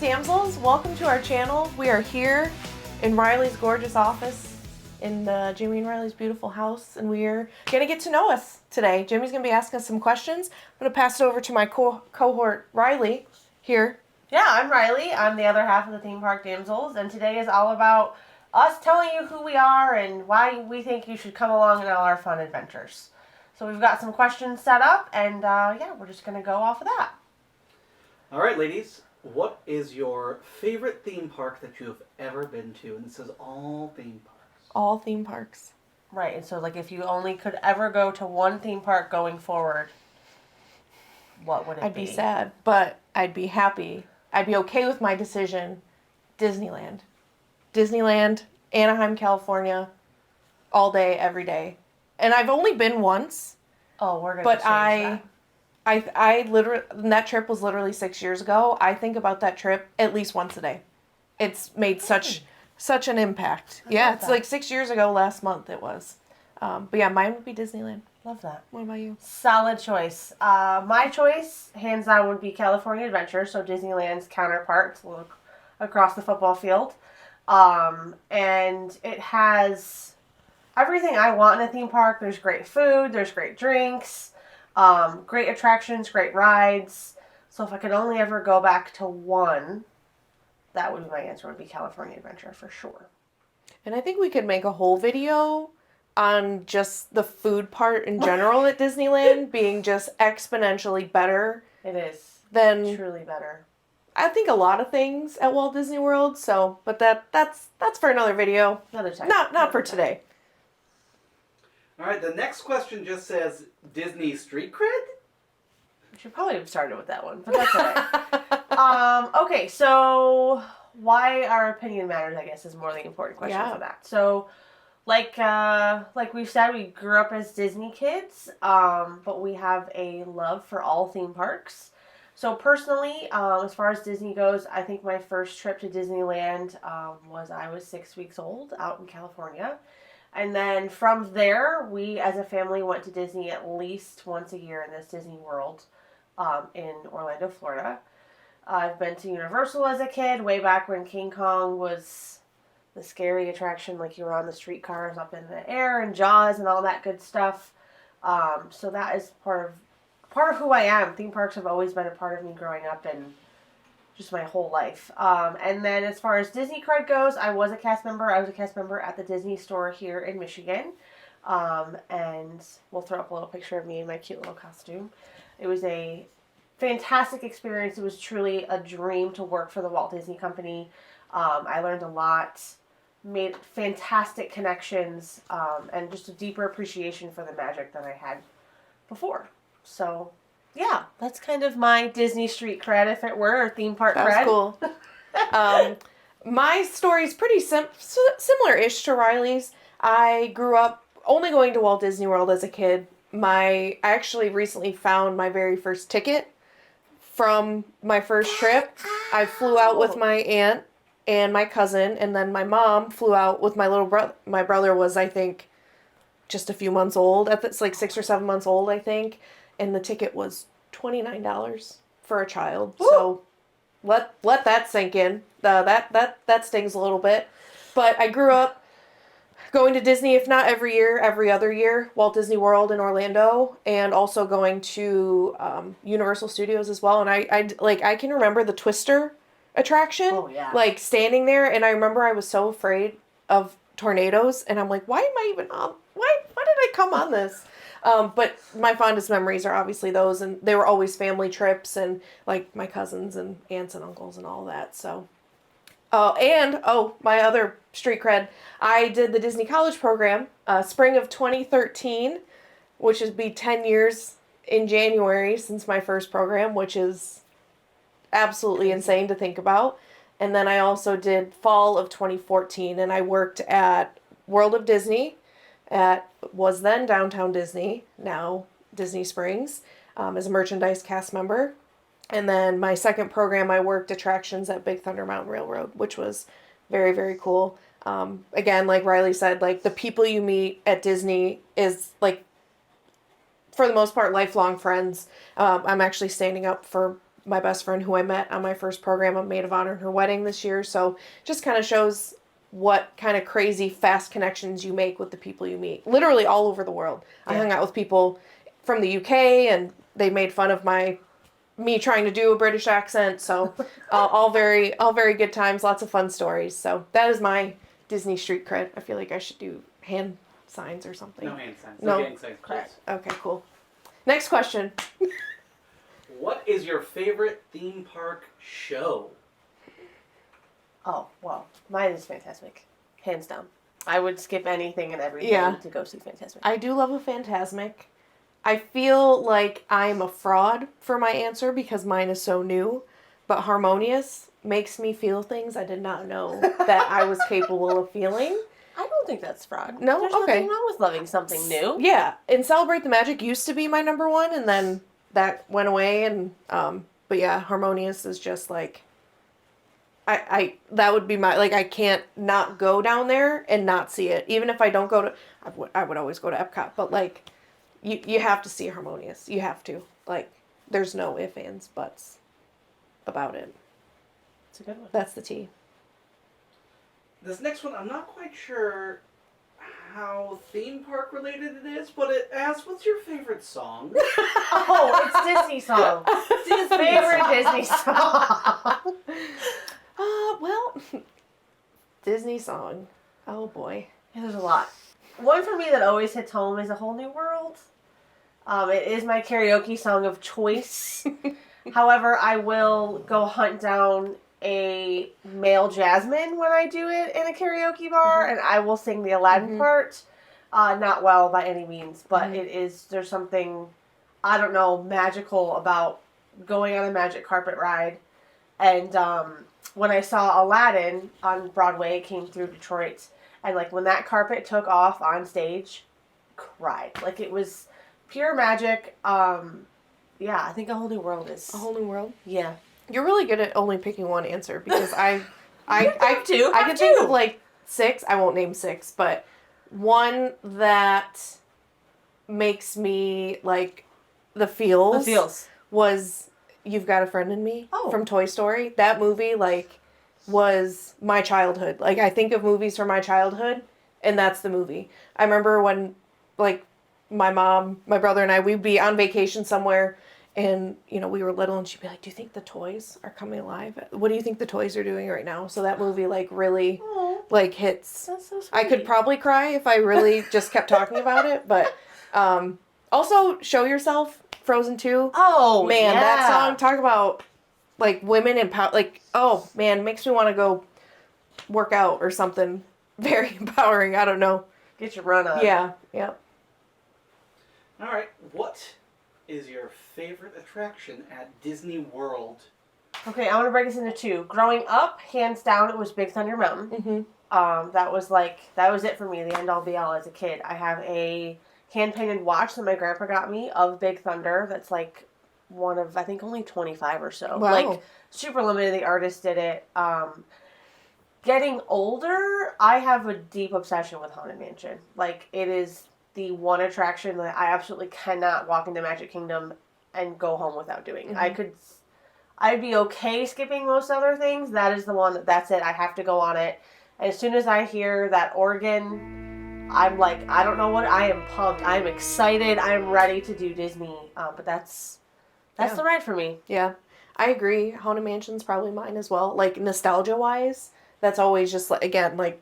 Damsels, welcome to our channel. We are here in Riley's gorgeous office in Jamie and Riley's beautiful house, and we're going to get to know us today. Jimmy's going to be asking us some questions. I'm going to pass it over to my cohort, Riley, here. Yeah, I'm Riley. I'm the other half of the theme park Damsels, and today is all about us telling you who we are and why we think you should come along in all our fun adventures. So we've got some questions set up, and yeah, we're just going to go off of that. All right, ladies. What is your favorite theme park that you have ever been to? And this is all theme parks. All theme parks. Right, and so like if you only could ever go to one theme park going forward, what would it be? I'd be sad, but I'd be happy. I'd be okay with my decision. Disneyland. Disneyland, Anaheim, California, all day, every day. And I've only been once. Oh, we're going to change that. I literally, that trip was literally 6 years ago. I think about that trip at least once a day. It's made such an impact. Yeah, it's like 6 years ago last month it was. But yeah, mine would be Disneyland. Love that. What about you? Solid choice. My choice, hands down, would be California Adventure, so Disneyland's counterpart to look across the football field. And it has everything I want in a theme park. There's great food, there's great drinks. Great attractions, great rides. So if I could only ever go back to one, that would be my answer, would be California Adventure for sure. And I think we could make a whole video on just the food part in general at Disneyland being just exponentially better. It is. Than truly better. I think a lot of things at Walt Disney World, so but that's for another video. Another time. Not for today. All right, the next question just says Disney street cred? We should probably have started with that one, but that's all right. Okay, so why our opinion matters, I guess, is more the important question for that. So, like we've said, we grew up as Disney kids, but we have a love for all theme parks. So personally, as far as Disney goes, I think my first trip to Disneyland was I was 6 weeks old out in California. And then from there, we as a family went to Disney at least once a year in this Disney World in Orlando, Florida. I've been to Universal as a kid, way back when King Kong was the scary attraction, like you were on the streetcars up in the air, and Jaws and all that good stuff. So that is part of who I am. Theme parks have always been a part of me growing up and just my whole life. And then as far as Disney cred goes, I was a cast member. I was a cast member at the Disney store here in Michigan. And we'll throw up a little picture of me in my cute little costume. It was a fantastic experience. It was truly a dream to work for the Walt Disney Company. I learned a lot, made fantastic connections, and just a deeper appreciation for the magic than I had before. So yeah, that's kind of my Disney street cred, if it were, or theme park cred. That's cool. My story's pretty similar-ish to Riley's. I grew up only going to Walt Disney World as a kid. I actually recently found my very first ticket from my first trip. I flew out with my aunt and my cousin, and then my mom flew out with my little brother. My brother was, I think, just a few months old. It's like 6 or 7 months old, I think. And the ticket was $29 for a child. Woo! So let that sink in. That stings a little bit. But I grew up going to Disney, if not every year, every other year. Walt Disney World in Orlando, and also going to Universal Studios as well. And I can remember the Twister attraction. Oh, yeah. Like standing there, and I remember I was so afraid of tornadoes, and I'm like, why am I even on? Why did I come on this? But my fondest memories are obviously those, and they were always family trips, and like my cousins and aunts and uncles and all that. So, my other street cred, I did the Disney College program, spring of 2013, which would be 10 years in January since my first program, which is absolutely insane to think about. And then I also did fall of 2014, and I worked at World of Disney, was then Downtown Disney, now Disney Springs, as a merchandise cast member. And then my second program, I worked attractions at Big Thunder Mountain Railroad, which was very, very cool. Again, like Riley said, like the people you meet at Disney is like, for the most part, lifelong friends. I'm actually standing up for my best friend who I met on my first program of Maid of Honor and her wedding this year. So just kind of shows what kind of crazy fast connections you make with the people you meet. Literally all over the world. I hung out with people from the UK and they made fun of me trying to do a British accent. So all very good times, lots of fun stories. So that is my Disney street cred. I feel like I should do hand signs or something. No hand signs. No. Gang signs, please. Okay, cool. Next question. What is your favorite theme park show? Oh, well, mine is Fantasmic. Hands down. I would skip anything and everything to go see Fantasmic. I do love a Fantasmic. I feel like I'm a fraud for my answer because mine is so new, but Harmonious makes me feel things I did not know that I was capable of feeling. I don't think that's fraud. No? There's Okay. nothing wrong with loving something new. Yeah, and Celebrate the Magic used to be my number one, and then that went away, and but yeah, Harmonious is just like I that would be my, like, I can't not go down there and not see it. Even if I don't go to, I would always go to Epcot, but like you have to see Harmonious. You have to. Like, there's no ifs, ands, buts about it. It's a good one. That's the T. This next one, I'm not quite sure how theme park related it is, but it asks, what's your favorite song? Oh, it's Disney song. It's his favorite Disney song. Well, Disney song. Oh boy. Yeah, there's a lot. One for me that always hits home is A Whole New World. It is my karaoke song of choice. However, I will go hunt down a male Jasmine when I do it in a karaoke bar, and I will sing the Aladdin part. Not well by any means, but there's something, I don't know, magical about going on a magic carpet ride. And when I saw Aladdin on Broadway, it came through Detroit, and like when that carpet took off on stage, cried. Like, it was pure magic. Yeah, I think A Whole New World is. A Whole New World? Yeah. You're really good at only picking one answer because I two. I can think of like 6. I won't name 6, but one that makes me like the feels. The feels. Was You've Got a Friend in Me from Toy Story. That movie like was my childhood. Like, I think of movies from my childhood, and that's the movie. I remember when like my mom, my brother, and I, we'd be on vacation somewhere. And, you know, we were little, and she'd be like, do you think the toys are coming alive? What do you think the toys are doing right now? So that movie, like, really, like, hits. That's so sweet. I could probably cry if I really just kept talking about it. But also, Show Yourself, Frozen 2. Oh, man, yeah. that song, talk about, like, women and power. Like, oh, man, makes me want to go work out or something. Very empowering. I don't know. Get your run on. Yeah. All right, what is your favorite attraction at Disney World? Okay, I want to break this into 2. Growing up, hands down, it was Big Thunder Mountain. That was it for me, the end all be all as a kid. I have a hand-painted watch that my grandpa got me of Big Thunder that's like one of, I think, only 25 or so. Wow. Like, super limited. The artist did it. Getting older, I have a deep obsession with Haunted Mansion. Like, it is the one attraction that I absolutely cannot walk into Magic Kingdom and go home without doing. I'd be okay skipping most other things. That is the one that's it. I have to go on it. And as soon as I hear that organ, I'm like, I don't know what, I am pumped. I'm excited. I'm ready to do Disney. But that's the ride for me. Yeah, I agree. Haunted Mansion's probably mine as well. Like, nostalgia-wise, that's always just, like, again, like,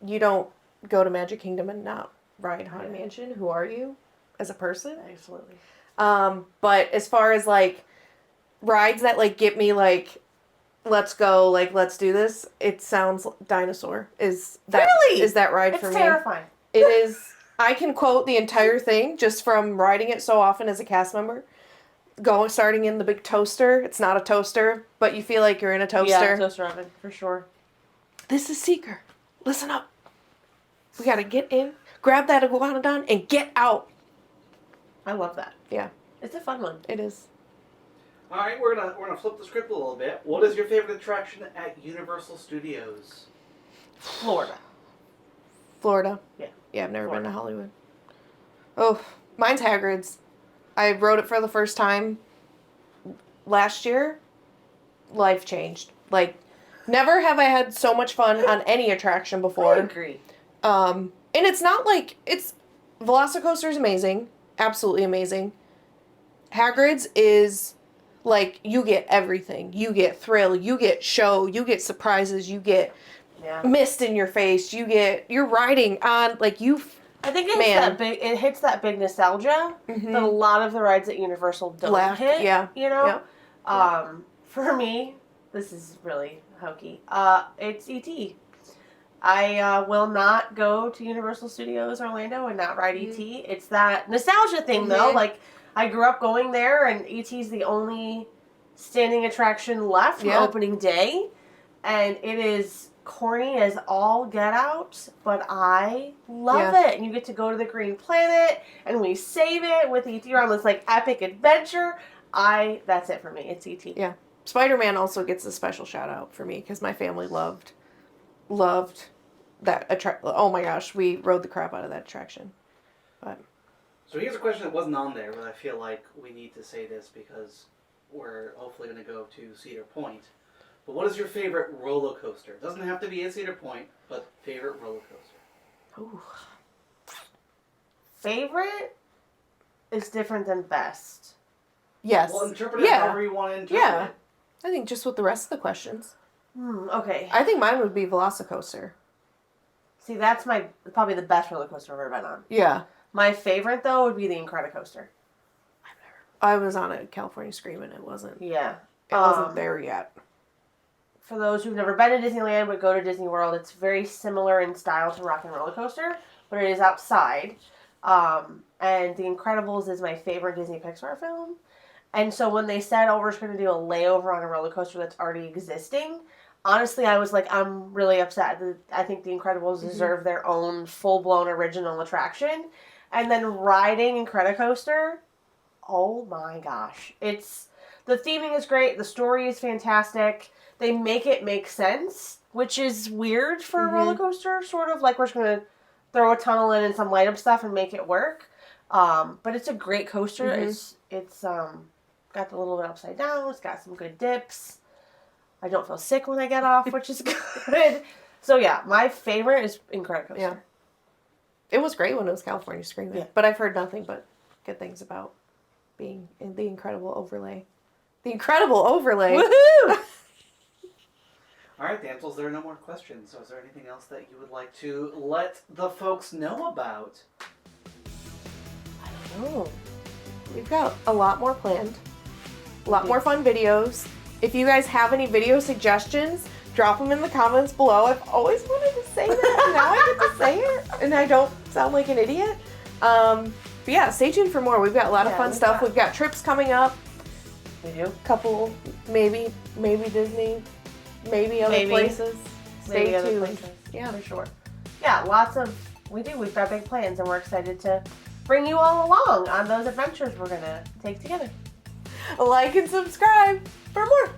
you don't go to Magic Kingdom and not ride Haunted Mansion. Who are you as a person? Absolutely. But as far as, like, rides that, like, get me, like, let's go, like, let's do this, it sounds Dinosaur is that ride for me. It's terrifying. It is. I can quote the entire thing just from riding it so often as a cast member. Starting in the big toaster. It's not a toaster, but you feel like you're in a toaster. Yeah, toaster oven, for sure. This is Seeker. Listen up. We gotta get in, grab that iguanodon, and get out. I love that. Yeah. It's a fun one. It is. All right, we're gonna flip the script a little bit. What is your favorite attraction at Universal Studios? Florida. Yeah. Yeah, I've never Florida. been to Hollywood. Oh, mine's Hagrid's. I rode it for the first time last year, life changed. Like, never have I had so much fun on any attraction I before. agree. And it's not like, Velocicoaster is amazing. Absolutely amazing. Hagrid's is, like, you get everything. You get thrill, you get show, you get surprises, you get mist in your face, you're riding on, like, I think it hits that big nostalgia that a lot of the rides at Universal don't hit. Yeah. You know? Yeah. For me, this is really hokey. It's E.T. I will not go to Universal Studios Orlando and not ride E.T. It's that nostalgia thing, though. Like, I grew up going there, and E.T.'s the only standing attraction left for opening day. And it is corny as all get out, but I love it. And you get to go to the Green Planet, and we save it with E.T. on this, like, epic adventure. That's it for me. It's E.T. Yeah. Spider-Man also gets a special shout out for me because my family loved that attraction. Oh my gosh, we rode the crap out of that attraction. But so here's a question that wasn't on there, but I feel like we need to say this because we're hopefully going to go to Cedar Point. But what is your favorite roller coaster? It doesn't have to be at Cedar Point, but favorite roller coaster. Ooh. Favorite is different than best. yes. Well, interpret it however you want to interpret it. I think just with the rest of the questions. Okay. I think mine would be Velocicoaster. See, that's probably the best roller coaster I've ever been on. Yeah. My favorite, though, would be the Incredicoaster. I was on a California Screamin'. It wasn't. Yeah. It wasn't there yet. For those who've never been to Disneyland but go to Disney World, it's very similar in style to Rock and Roller Coaster, but it is outside. And The Incredibles is my favorite Disney Pixar film. And so when they said, we're just going to do a layover on a roller coaster that's already existing, honestly, I was like, I'm really upset. I think The Incredibles deserve their own full-blown original attraction. And then riding Incredicoaster, oh my gosh. The theming is great. The story is fantastic. They make it make sense, which is weird for a roller coaster. Sort of like we're just going to throw a tunnel in and some light up stuff and make it work. But it's a great coaster. It's got the little bit upside down. It's got some good dips. I don't feel sick when I get off, which is good. So yeah, my favorite is Incredicoaster. Yeah. It was great when it was California Screamin', but I've heard nothing but good things about being in the Incredible Overlay. The Incredible Overlay! Woohoo! All right, Damsels, there are no more questions. So is there anything else that you would like to let the folks know about? Oh, we've got a lot more planned. A lot more fun videos. If you guys have any video suggestions, drop them in the comments below. I've always wanted to say that, and now I get to say it, and I don't sound like an idiot. But yeah, stay tuned for more. We've got a lot of fun stuff. We've got trips coming up. We do. Couple, maybe Disney, maybe other places. Stay tuned. Other places. Yeah, for sure. Yeah, we've got big plans, and we're excited to bring you all along on those adventures we're going to take together. Like and subscribe for more.